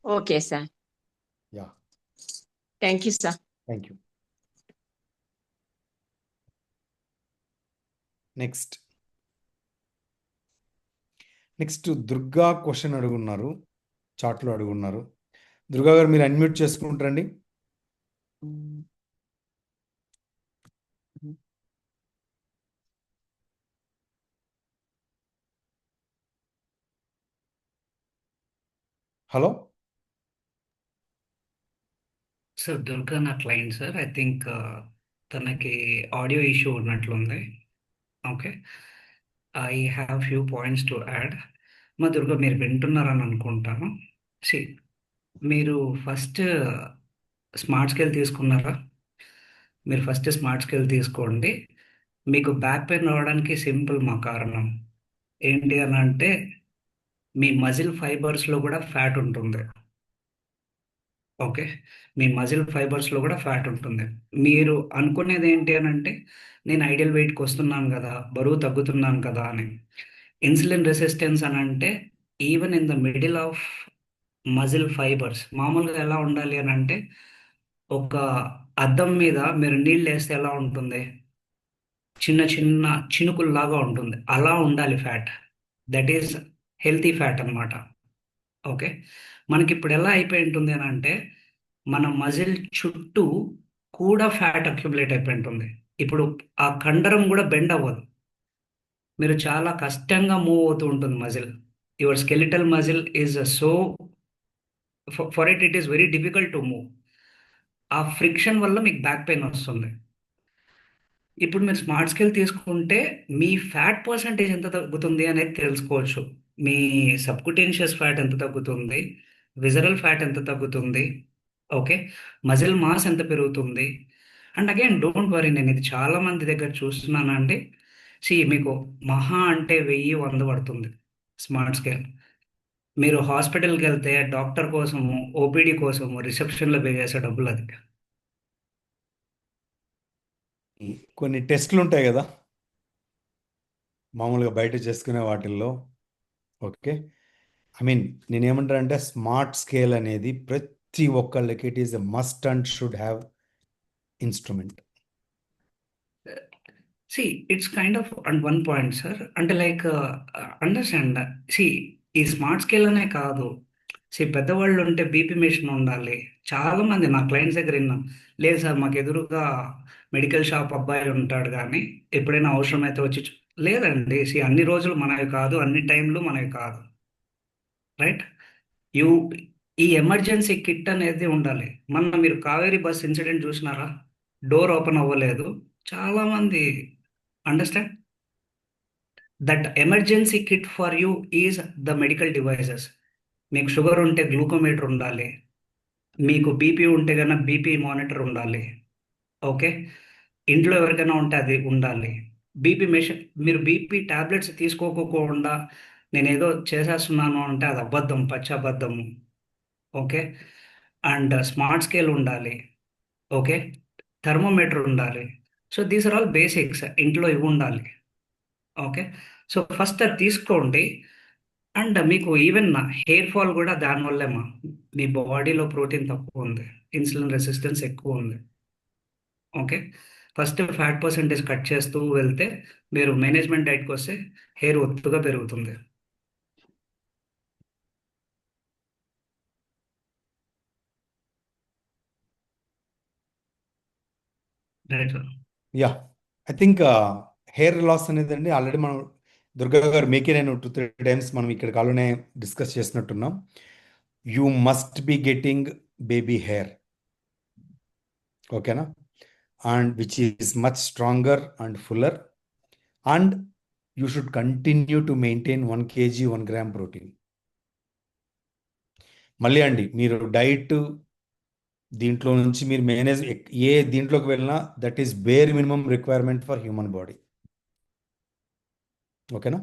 Okay sir. Ya, thank you sir. Thank you. Next Durga question అడుగున్నారు, చాట్లో అడుగున్నారు. దుర్గా గారు మీరు అన్మ్యూట్ చేసుకుంటారండి. హలో సార్, దుర్గా నా క్లయింట్ సార్. ఐ థింక్ తనకి ఆడియో ఇష్యూ ఉన్నట్లుంది. Okay, I have few points to add. మా దుర్గా, మీరు వింటున్నారని అనుకుంటాను. సి, మీరు ఫస్ట్ స్మార్ట్ స్కేల్ తీసుకున్నారా? మీరు ఫస్ట్ స్మార్ట్ స్కేల్ తీసుకోండి. మీకు బ్యాక్ పెయిన్ రావడానికి సింపుల్ మా కారణం ఏంటి అని అంటే, మీ మజిల్ ఫైబర్స్లో కూడా ఫ్యాట్ ఉంటుంది. ఓకే, మీ మజిల్ ఫైబర్స్లో కూడా ఫ్యాట్ ఉంటుంది. మీరు అనుకునేది ఏంటి అని అంటే, నేను ఐడియల్ వెయిట్కి వస్తున్నాను కదా, బరువు తగ్గుతున్నాను కదా అని. ఇన్సులిన్ రెసిస్టెన్స్ అని అంటే, even in the middle of muscle fibres మామూలుగా ఎలా ఉండాలి అని అంటే, ఒక అద్దం మీద మీరు నీళ్ళు వేస్తే ఎలా ఉంటుంది, చిన్న చిన్న చినుకుల్లాగా ఉంటుంది. అలా ఉండాలి fat. That is healthy fat అన్నమాట. ఓకే, మనకి ఇప్పుడు ఎలా అయిపోయి ఉంటుంది అని అంటే, మన మజిల్ చుట్టూ కూడా ఫ్యాట్ అక్యుములేట్ అయిపోయి ఉంటుంది. ఇప్పుడు ఆ కండరం కూడా బెండ్ అవ్వదు. మీరు చాలా కష్టంగా మూవ్ అవుతూ ఉంటుంది muscle. Your skeletal muscle is so for it is very difficult to move. ఆ ఫ్రిక్షన్ వల్ల మీకు బ్యాక్ పెయిన్ వస్తుంది. ఇప్పుడు మీరు స్మార్ట్ స్కేల్ తీసుకుంటే మీ ఫ్యాట్ పర్సంటేజ్ ఎంత తగ్గుతుంది అనేది తెలుసుకోవచ్చు. మీ సబ్కుటేనియస్ ఫ్యాట్ ఎంత తగ్గుతుంది, విజరల్ ఫ్యాట్ ఎంత తగ్గుతుంది, ఓకే, మజిల్ మాస్ ఎంత పెరుగుతుంది. అండ్ అగైన్ డోంట్ వరీ, నేను ఇది చాలా మంది దగ్గర చూస్తున్నానండి. మీకు మహా అంటే 1000-100 పడుతుంది స్మార్ట్ స్కేల్. మీరు హాస్పిటల్కి వెళ్తే డాక్టర్ కోసము, ఓపీడీ కోసము రిసెప్షన్లో పే చేసే డబ్బులు అది. కొన్ని టెస్ట్లు ఉంటాయి కదా మామూలుగా బయట చేసుకునే వాటిల్లో. ఓకే, ఐ మీన్ నేనేమంటానంటే స్మార్ట్ స్కేల్ అనేది ప్రతి ఒక్కళ్ళకి it is a must and should have instrument. It's kind of and one point sir, అంటే లైక్ అండర్స్టాండ్. ఈ స్మార్ట్ స్కేల్ అనే కాదు. పెద్దవాళ్ళు ఉంటే బీపీ మెషిన్ ఉండాలి. చాలా మంది నా క్లయింట్స్ దగ్గర విన్నాం, లేదు సార్ మాకు ఎదురుగా మెడికల్ షాప్ అబ్బాయి ఉంటాడు కానీ ఎప్పుడైనా అవసరమైతే వచ్చి లేదండి. అన్ని రోజులు మనవి కాదు, అన్ని టైంలు మనవి కాదు, రైట్? యూ ఈ ఎమర్జెన్సీ కిట్ అనేది ఉండాలి. మొన్న మీరు కావేరీ బస్ ఇన్సిడెంట్ చూసినారా? డోర్ ఓపెన్ అవ్వలేదు, చాలా మంది. Understand that emergency kit for you is the medical devices. మీకు షుగర్ ఉంటే గ్లూకోమీటర్ ఉండాలి, మీకు బీపీ ఉంటే కన్నా బీపీ మానిటర్ ఉండాలి, ఓకే, ఇంట్లో ఎవరికైనా ఉంటే అది ఉండాలి. బీపీ మెషిన్, మీరు బీపీ టాబ్లెట్స్ తీసుకోకుండా నేను ఏదో చేసేస్తున్నాను అంటే అది అబద్ధం, పచ్చి అబద్ధము, ఓకే. అండ్ స్మార్ట్ స్కేల్ ఉండాలి, ఓకే, థర్మోమీటర్ ఉండాలి. దీస్ ఆర్ ఆల్ బేసిక్స్, ఇంట్లో ఇవి ఉండాలి, ఓకే. ఫస్ట్ అది తీసుకోండి. అండ్ మీకు ఈవెన్ హెయిర్ ఫాల్ కూడా దానివల్లేమా, మీ బాడీలో ప్రోటీన్ తక్కువ ఉంది, ఇన్సులిన్ రెసిస్టెన్స్ ఎక్కువ ఉంది, okay. First fat percentage cut చేస్తూ వెళ్తే మీరు మేనేజ్మెంట్ డైట్కి వస్తే హెయిర్ ఒత్తుగా పెరుగుతుంది. Right sir. Yeah, I think hair loss అనేది అండి ఆల్రెడీ మనం దుర్గా గారు మీకే నేను 2-3 టైమ్స్ మనం ఇక్కడ కాలునే డిస్కస్ చేసినట్టున్నాం. You must be getting baby hair, ఓకేనా, and which is much stronger and fuller, and you should continue to maintain 1 kg 1 gram protein. మళ్ళీ అండి మీరు డైట్ దీంట్లో నుంచి మీరు మేనేజ్ ఏ దీంట్లోకి వెళ్ళినా that is bare minimum requirement for human body, ఓకేనా.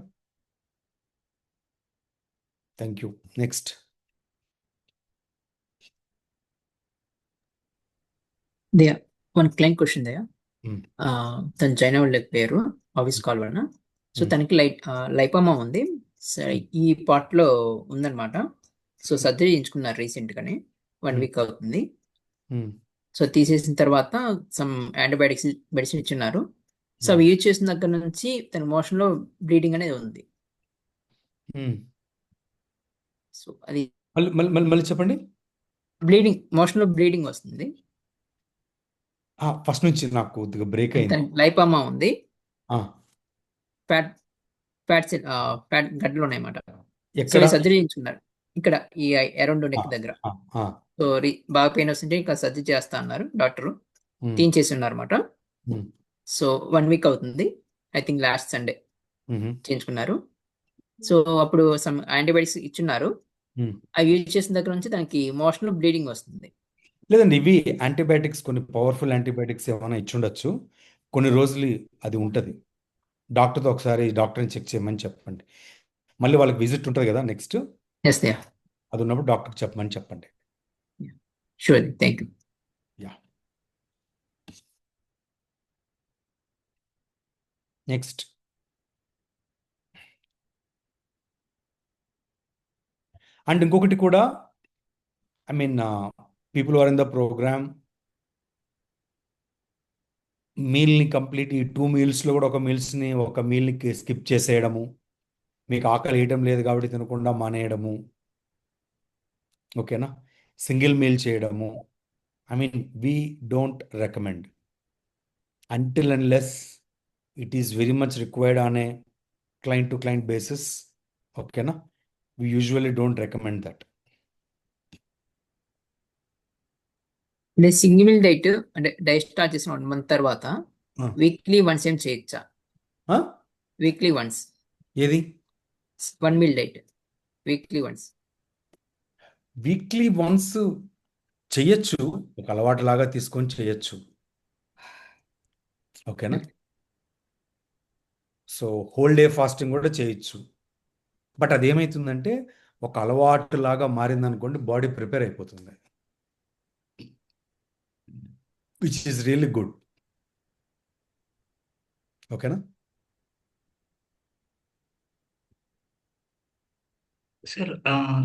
Thank you. Next. Daya one client question Daya. Hmm. తన చైనా వాళ్ళ పేరు ఆఫీస్ కాల్ వలన. సో తనకి లైపోమా ఉంది. సరే ఈ పార్ట్ లో ఉందన్నమాట. సో సర్జరీ చేయించుకున్నారు రీసెంట్ గానే, 1 week అవుతుంది. సో తీసేసిన తర్వాత సమ్ యాంటీబయాటిక్స్ మెడిసిన్ ఇచ్చిన్నారు. సో అవి యూజ్ చేసిన దగ్గర నుంచి తన మోషన్ లో బ్లీడింగ్ అనేది ఉంది. సో అది మళ్ళీ చెప్పండి. మోషన్ లో బ్లీడింగ్ వస్తుంది. ఫస్ట్ నుంచి నాకు కొద్దిగా బ్రేక్ అయింది. లైపోమా ఉంది. ఆ, ఫ్యాట్ గడ్డలు ఉన్నాయన్నమాట. సో ఎక్కడ? సర్జరీ చేయించుకున్నారు ఇక్కడ ఈ అరౌండ్ నెక్ దగ్గర. ఆ, ఆ, సో బాగా పెయిన్ వస్తుంటే ఇంకా సర్జరీ చేస్తా అన్నారు డాక్టర్. ఉమ్, తీయించేసి ఉన్నారు అనమాట. ఉమ్, సో 1 week అవుతుంది. ఐ థింక్ లాస్ట్ సండే ఉమ్, చేయించుకున్నారు. సో అప్పుడు సమ్ యాంటీబయాటిక్స్ ఇచ్చున్నారు. ఉమ్. అవి యూజ్ చేసిన దగ్గర నుంచి దానికి మోషన్ లో బ్లీడింగ్ వస్తుంది. లేదండి, ఇవి యాంటీబయాటిక్స్, కొన్ని పవర్ఫుల్ యాంటీబయాటిక్స్ ఏమైనా ఇచ్చుండొచ్చు. కొన్ని రోజులు అది ఉంటుంది. డాక్టర్తో ఒకసారి డాక్టర్ని చెక్ చేయమని చెప్పండి. మళ్ళీ వాళ్ళకి విజిట్ ఉంటుంది కదా నెక్స్ట్, ఎస్ దయా, అది ఉన్నప్పుడు డాక్టర్ చెప్పమని చెప్పండి. Sure, thank you. Ya, next. And ఇంకొకటి కూడా, I mean people are in the program, మీల్ని కంప్లీట్, ఈ 2 mealsలో కూడా ఒక మీల్ని స్కిప్ చేసేయడము, మీకు ఆకలి వేయడం లేదు కాబట్టి తినకుండా మానేయడము, ఓకేనా, సింగిల్ మీల్ చేయడము. I mean we don't recommend. until unless it is very much required on a client to client basis. Okay, na? We usually don't recommend that. అంటే సింగిల్ డైట్ అంటే డైట్ స్టార్ట్ చేసిన 1 month తర్వాత ఆ. Weekly once ఏం చేయొచ్చా? ఆ? Weekly once ఏది 1 meal diet weekly once. Weekly once చెయ్యొచ్చు, ఒక అలవాటు లాగా తీసుకొని చేయొచ్చు. ఓకేనా? సో హోల్ డే ఫాస్టింగ్ కూడా చేయొచ్చు. బట్ అదేమవుతుందంటే ఒక అలవాటు లాగా మారిందనుకోండి, బాడీ ప్రిపేర్ అయిపోతుంది, విచ్ ఈస్ రియల్లీ గుడ్. ఓకేనా? సార్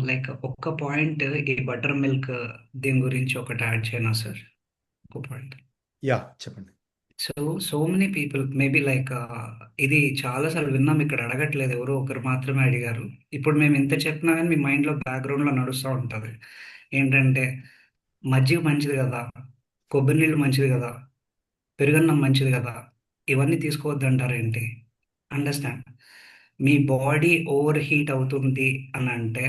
లైక్ ఒక్క పాయింట్ ఈ బటర్ మిల్క్ దీని గురించి ఒకటి యాడ్ చేయనా సార్? ఒక పాయింట్. యా, చెప్పండి. So many people maybe like ఇది చాలాసార్లు విన్నాం, ఇక్కడ అడగట్లేదు, ఎవరో ఒకరు మాత్రమే అడిగారు. ఇప్పుడు మేము ఎంత చెప్పినా కానీ మీ మైండ్లో బ్యాక్గ్రౌండ్లో నడుస్తూ ఉంటుంది. ఏంటంటే మజ్జిగ మంచిది కదా, కొబ్బరి నీళ్ళు మంచిది కదా, పెరుగన్నం మంచిది కదా, ఇవన్నీ తీసుకోవద్దు అంటారేంటి? అండర్స్టాండ్, మీ బాడీ ఓవర్ హీట్ అవుతుంది అని అంటే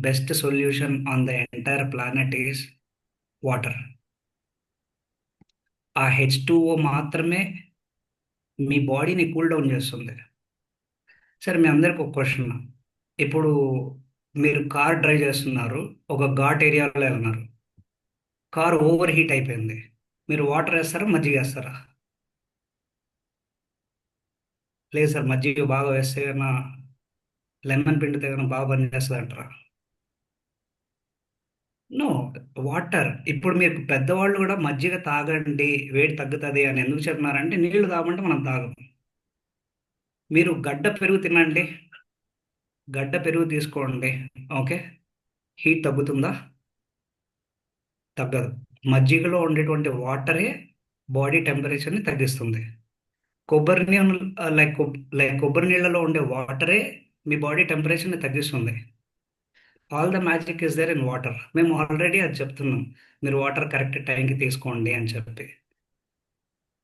best solution on the entire planet is water. ఆ H2O మాత్రమే మీ బాడీని కూల్ డౌన్ చేస్తుంది. సరే, మీ అందరికి ఒక క్వశ్చన్. ఇప్పుడు మీరు కార్ డ్రైవ్ చేస్తున్నారు, ఒక ఘాట్ ఏరియాలో వెళ్తున్నారు, కార్ ఓవర్ హీట్ అయిపోయింది, మీరు వాటర్ వేస్తారా మజ్జిగ వేస్తారా? లేదు సార్, మజ్జిగ బాగా వేస్తే నా లెమన్ పిండితే కన్నా బాగా పనిచేస్తుంది అంటారా? No, water. ఇప్పుడు మీరు పెద్దవాళ్ళు కూడా మజ్జిగ తాగండి వేడి తగ్గుతుంది అని ఎందుకు చెప్తున్నారంటే నీళ్లు తాగమంటే మనం తాగం. మీరు గడ్డ పెరుగు తినండి, గడ్డ పెరుగు తీసుకోండి, ఓకే, హీట్ తగ్గుతుందా? తగ్గదు. మజ్జిగలో ఉండేటువంటి వాటరే బాడీ టెంపరేచర్ని తగ్గిస్తుంది. కొబ్బరి నీళ్ళు లైక్ కొబ్బరి నీళ్ళలో ఉండే వాటరే మీ బాడీ టెంపరేచర్ని తగ్గిస్తుంది. All the magic is there in water. మేము ఆల్రెడీ అది చెప్తున్నాం, మీరు వాటర్ కరెక్ట్ టైంకి తీసుకోండి అని చెప్పి.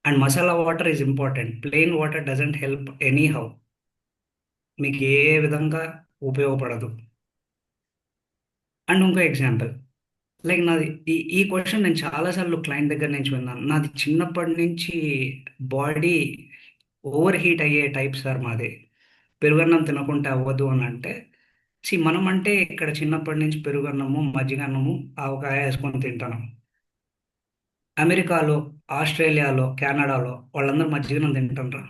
And masala water is important. Plain water doesn't help anyhow, మీకు ఏ విధంగా ఉపయోగపడదు. అండ్ ఇంకో ఎగ్జాంపుల్, లైక్ నాది ఈ క్వశ్చన్ నేను చాలాసార్లు క్లయింట్ దగ్గర నుంచి విన్నాను. నాది చిన్నప్పటి నుంచి బాడీ ఓవర్ హీట్ అయ్యే టైప్ సార్ మాది. పెరుగన్నం తినకుంటే అవ్వదు అని అంటే, మనం అంటే ఇక్కడ చిన్నప్పటి నుంచి పెరుగన్నము, మజ్జిగన్నము, ఆవకాయ వేసుకొని తింటాను. అమెరికాలో, ఆస్ట్రేలియాలో, కెనడాలో వాళ్ళందరూ మజ్జిగన్నం తింటారా?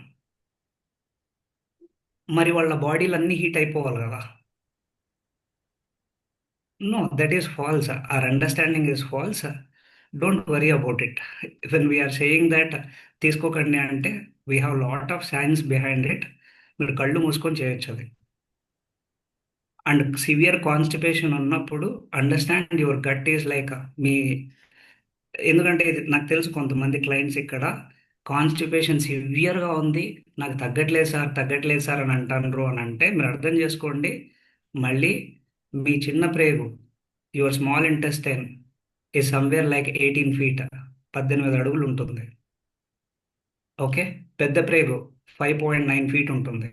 మరి వాళ్ళ బాడీలు అన్నీ హీట్ అయిపోవాలి కదా? No, that is false. Our understanding is false. Don't worry about it. When we are saying that తీసుకోకండి అంటే we have lot of science behind it. మీరు కళ్ళు మూసుకొని చేయొచ్చు అది. అండ్ సివియర్ కాన్స్టిపేషన్ ఉన్నప్పుడు understand your gut is like me, ఎందుకంటే ఇది నాకు తెలుసు కొంతమంది క్లయింట్స్ ఇక్కడ కాన్స్టిపేషన్ సివియర్గా ఉంది, నాకు తగ్గట్లేదు సార్ అని అంటారు అని అంటే మీరు అర్థం చేసుకోండి, మళ్ళీ మీ చిన్న ప్రేగు, యువర్ స్మాల్ ఇంటెస్టైన్ ఈ సమ్వేర్ లైక్ 18 feet, 18 అడుగులు ఉంటుంది, ఓకే. పెద్ద ప్రేగు 5.9 feet ఉంటుంది.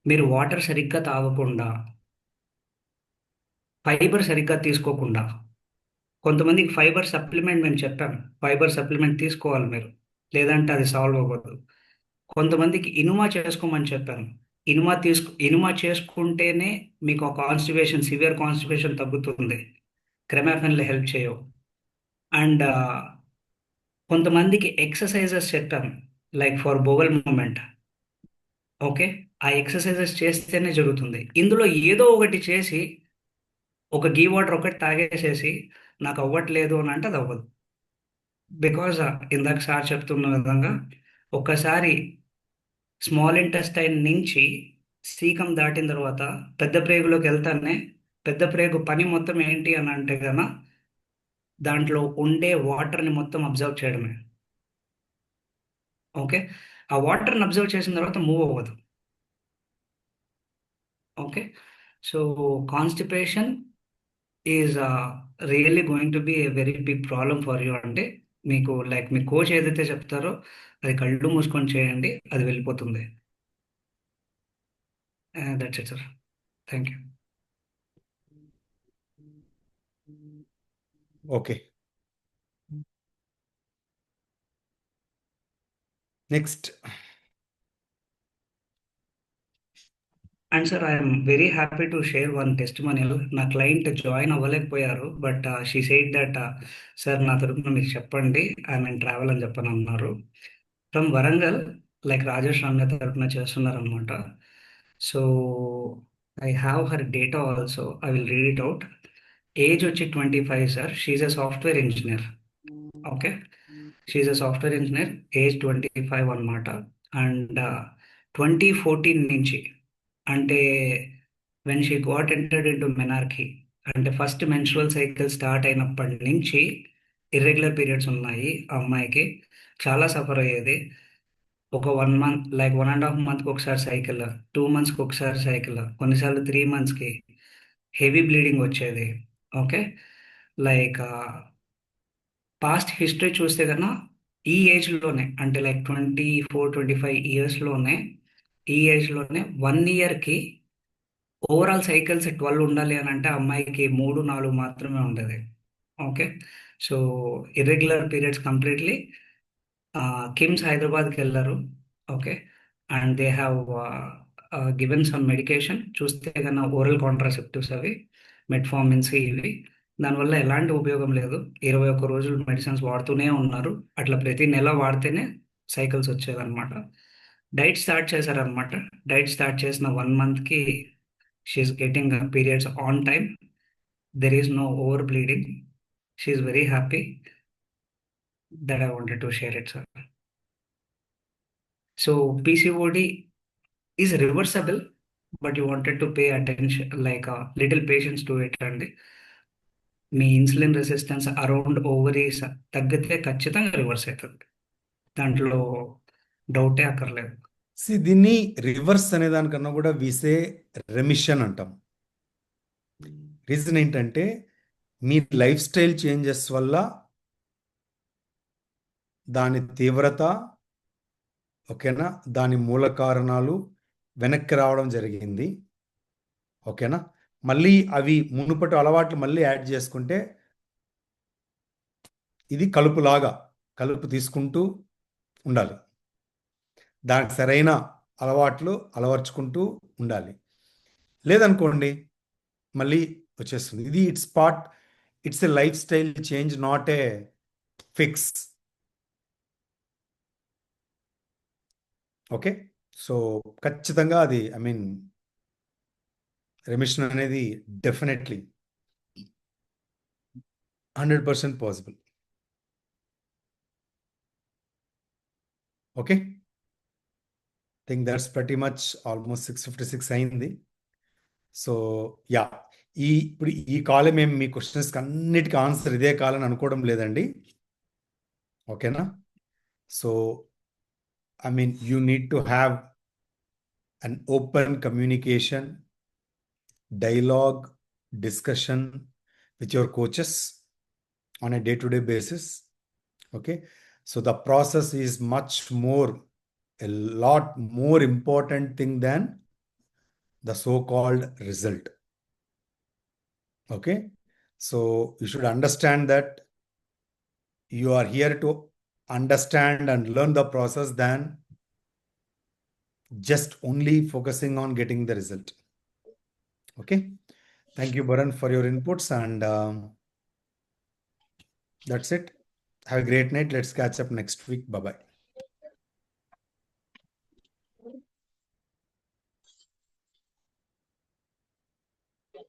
మీరు వాటర్ సరిగ్గా తాగకుండా, ఫైబర్ సరిగ్గా తీసుకోకుండా, కొంతమందికి ఫైబర్ సప్లిమెంట్ మేము చెప్పాం, ఫైబర్ సప్లిమెంట్ తీసుకోవాలి మీరు, లేదంటే అది సాల్వ్ అవ్వదు. కొంతమందికి ఇనుమా చేసుకోమని చెప్పాను, ఇనుమా చేసుకుంటేనే మీకు ఆ కాన్స్టిపేషన్, సివియర్ కాన్స్టిపేషన్ తగ్గుతుంది, క్రెమాఫెన్లు హెల్ప్ చేయవు. అండ్ కొంతమందికి ఎక్సర్సైజెస్ చెప్పాను, like for bowel movement, okay. ఆ ఎక్సర్సైజెస్ చేస్తేనే జరుగుతుంది. ఇందులో ఏదో ఒకటి చేసి ఒక గీ వాటర్ ఒకటి తాగేసేసి నాకు అవ్వట్లేదు అని అంటే అది అవ్వదు. బికాజ్ ఇందాక సార్ చెప్తున్న విధంగా ఒక్కసారి స్మాల్ ఇంటెస్టైన్ నుంచి సీకం దాటిన తర్వాత పెద్ద ప్రేగులోకి వెళ్తానే, పెద్ద ప్రేగు పని మొత్తం ఏంటి అని అంటే కన్నా దాంట్లో ఉండే వాటర్ని మొత్తం అబ్జర్వ్ చేయడమే, ఓకే. ఆ వాటర్ని అబ్జర్వ్ చేసిన తర్వాత మూవ్ అవ్వదు, okay. So constipation is really going to be a very big problem for you. అంటే మీకు మీ కోచ్ ఏదైతే చెప్తారో అది కళ్ళు మూసుకొని చేయండి, అది వెళ్ళిపోతుంది. That's it sir. Thank you. Okay, next. And sir, I'm very happy to share one testimonial. నా క్లయింట్ జాయిన్ అవ్వలేకపోయారు, but she said that sir నా తరపున మీకు చెప్పండి, ఐ ట్రావెల్ అని చెప్పని అన్నారు. ఫ్రమ్ వరంగల్, రాజేష్ రమ్య తరపున చేస్తున్నారు అనమాట. So I have her data also, I will read it out. Age వచ్చి 25 sir. She's a software engineer. Okay, she's a software engineer, age 25 అనమాట. అండ్ 2014 నుంచి, అంటే when she got entered into menarche, అంటే first menstrual cycle start అయినప్పటి నుంచి irregular periods ఉన్నాయి ఆ అమ్మాయికి. చాలా సఫర్ అయ్యేది. ఒక 1 మంత్, 1.5 మంత్కి ఒకసారి సైకిల్, 2 మంత్స్కి ఒకసారి సైకిల్, కొన్నిసార్లు 3 మంత్స్కి హెవీ బ్లీడింగ్ వచ్చేది. ఓకే, పాస్ట్ హిస్టరీ చూస్తే కన్నా ఈ ఏజ్లోనే, అంటే 24-25 ఇయర్స్లోనే, ఈ ఏజ్లోనే 1 ఇయర్కి ఓవరాల్ సైకిల్స్ 12 ఉండాలి అని అంటే అమ్మాయికి 3-4 మాత్రమే ఉండేది. Okay, so irregular periods completely. KIMS హైదరాబాద్కి వెళ్ళారు. Okay, and they have given some medication. చూస్తే కన్నా ఓరల్ కాంట్రాసెప్టివ్స్ అవి, మెట్ఫార్మిన్స్ ఇవి. దానివల్ల ఎలాంటి ఉపయోగం లేదు. 21 రోజులు మెడిసిన్స్ వాడుతూనే ఉన్నారు. అట్లా ప్రతి నెల వాడితేనే సైకిల్స్ వచ్చేదన్నమాట. డైట్ స్టార్ట్ చేశారనమాట. డైట్ స్టార్ట్ చేసిన 1 మంత్కి she's getting periods on time. There is no over bleeding. She's very happy. That I wanted to share it, sir. So PCOD is reversible, but you wanted to pay attention, little patience to it. అండి, మీ insulin resistance around ovaries తగ్గితే ఖచ్చితంగా reverse అవుతుంది. దాంట్లో డౌటే అక్కర్లేదు. దీన్ని reverse అనే దానికన్నా కూడా వీసే రెమిషన్ అంటాం. రీజన్ ఏంటంటే మీ లైఫ్ స్టైల్ చేంజెస్ వల్ల దాని తీవ్రత, ఓకేనా, దాని మూల కారణాలు వెనక్కి రావడం జరిగింది. ఓకేనా, మళ్ళీ అవి మునుపటి అలవాట్లు మళ్ళీ యాడ్ చేసుకుంటే ఇది కలుపు తీసుకుంటూ ఉండాలి. దానికి సరైన అలవాట్లు అలవర్చుకుంటూ ఉండాలి. లేదనుకోండి మళ్ళీ వచ్చేస్తుంది. ఇది it's a life style change, not a fix. Okay, so ఖచ్చితంగా అది రెమిషన్ అనేది definitely 100% possible. Okay, think that's ప్రతి మచ్ ఆల్మోస్ట్ 6:56 అయింది. సో యా, ఇప్పుడు ఈ కాలే మేము మీ క్వశ్చన్స్కి అన్నిటికీ ఆన్సర్ ఇదే కాలని అనుకోవడం లేదండి. ఓకేనా, so you need to have an open communication, dialogue, discussion with your coaches on a day-to-day basis. Okay, so the process is a lot more important thing than the so-called result. Okay, so you should understand that you are here to understand and learn the process than just only focusing on getting the result. Okay, thank you, Bharan, for your inputs, and that's it. Have a great night. Let's catch up next week. Bye-bye.